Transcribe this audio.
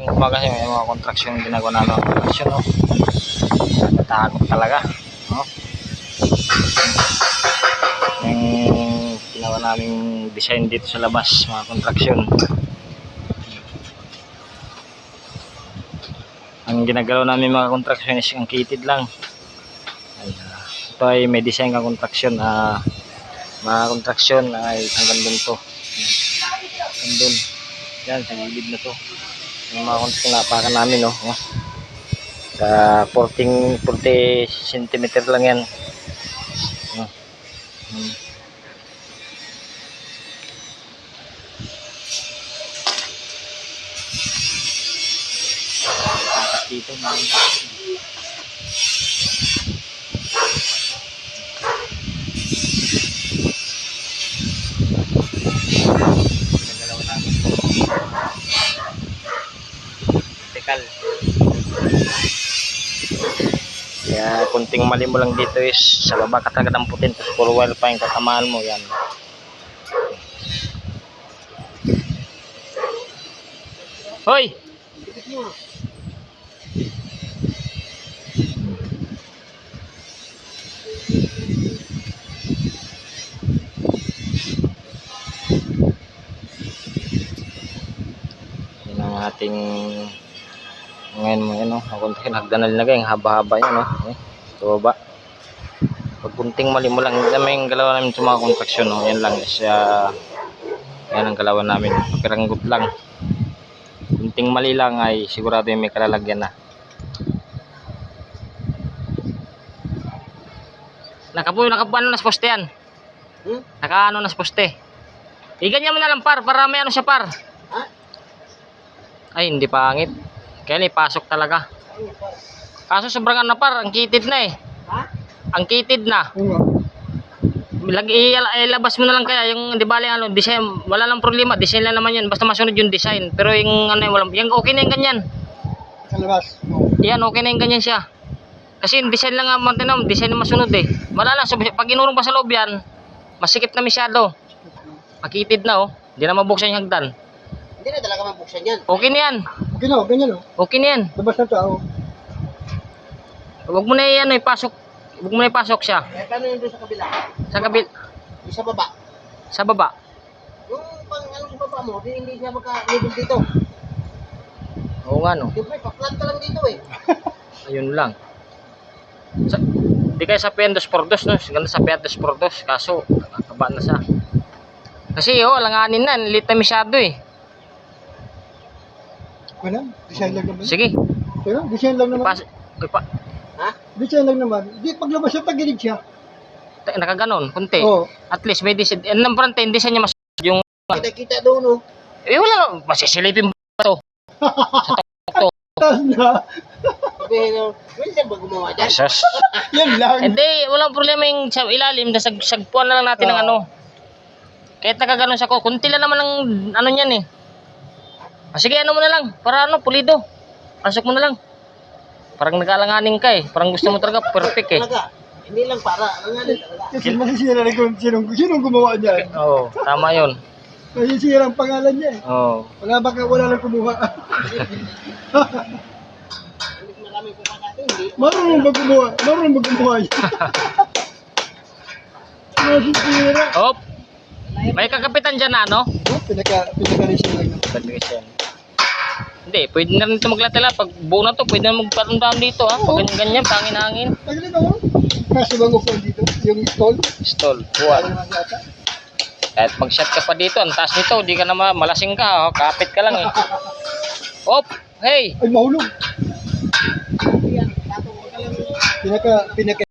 umagang umaga yung mga contraction yung ginagawa namin mga contraction, no? Natatakot talaga, no? Yung ginawa naming design dito sa labas mga contraction, ang ginagalaw namin mga contraction is ang kitid lang. Ito ay may design ng contraction, mga contraction ay hanggang doon to, hanggang doon yan sa gilid na to yung mga contraction napakan namin, no? Sa 40 cm lang yan. Dito kaya kunting mali mo lang dito is sa baba ka talaga ng putin, tapos puro wire pa yung katamaan mo yan. Hoy! Yan ang ating ngayon mo yun, ako hagdanal na yung haba-haba yun, no? Ito baba. Pag kunting mali mo lang, may galawan namin sa mga contraction, no? Yan lang siya, yan ang galawan namin, piranggot lang. Kunting mali lang ay sigurado yung may kalalagyan na. Nakapuano na sa poste yan? Nakaano na sa poste? Iganyan mo na lang par, para may ano siya par. Ay hindi pangit. Kaya ipasok talaga. Kaso sobrang ano par, ang kitid na eh. Ang kitid na. Ilabas mo na lang kaya yung di bali ano, design, wala lang problema, design lang naman 'yun, basta masunod yung design. Pero yung ano wala, yung okay na yung ganyan. Sa labas. Yan okay na yung ganyan siya. Kasi yung design lang naman tinam, design na masunod eh. Wala lang, so, pag inurong pa sa loob yan, masikip na masyado. Makitid na oh, hindi na mabuksan yung hagdan. Hindi na talaga mabuksan yan. Okay na yan. Okay na, ganyan oh. Okay na yan. Labas na tao. Huwag mo na yan ipasok. Huwag mo na ipasok siya. Eh, paano yun doon sa kabila? Sa kabil. Yung sa baba. Sa baba. Yung pang ano sa baba mo, hindi siya maka-level dito. Oo nga no. Siyempre, pa-plant ka lang dito eh. Ayun lang. Hindi kayo sa Pian 2x2, no? Ganda sa Pian 2x2. Kaso, nakakaba na siya. Kasi alanganin na. Lit na masyado eh. Ano? Design lang naman. Sige. Pero, design lang naman. Ha? Design lang naman. Di, paglabas siya, tagilid siya. Nakaganon, kunti. Oo. At least may design. Ang front end, design niya mas yung... Kita-kita doon oh. Eh wala, masisilipin ba ito? Taas na. Pero, pwede ba gumawa dyan? Jesus. Yan lang. Hindi, walang problema yung sa ilalim. Sagpuan na lang natin ng ano. Kahit nakaganon siya ko, kunti lang naman ang ano niyan eh. Sige, ano mo na lang. Para ano, pulido. Pasok mo na lang. Parang nag-alanganin ka eh. Parang gusto mo talaga perfect eh. Talaga. Hindi lang para. Alanganin talaga. Kasi masisira rin kung sinong gumawa dyan. Oo, tama yun. Masisira ang pangalan niya eh. Oo. Wala lang kumuha. Marunong ba gumawa? Marunong ba gumawa yan? Masisira. Hop. May kakapitan dyan na ano? Pinaka-resin lang naman. Condition. Hindi, pwede na rin ito maglatala. Pag buo na to, pwede na magpatundahan dito ha. Pag ganyan, pangin-hangin. Tagalin ako. Kaso bang upuan dito? Yung stall? Stall, buwan. Kahit mag-shot ka pa dito, ang taas nito, di ka na malasing ka. Oh. Kapit ka lang eh. Hop! Hey! Ay, mahulog. Pinaka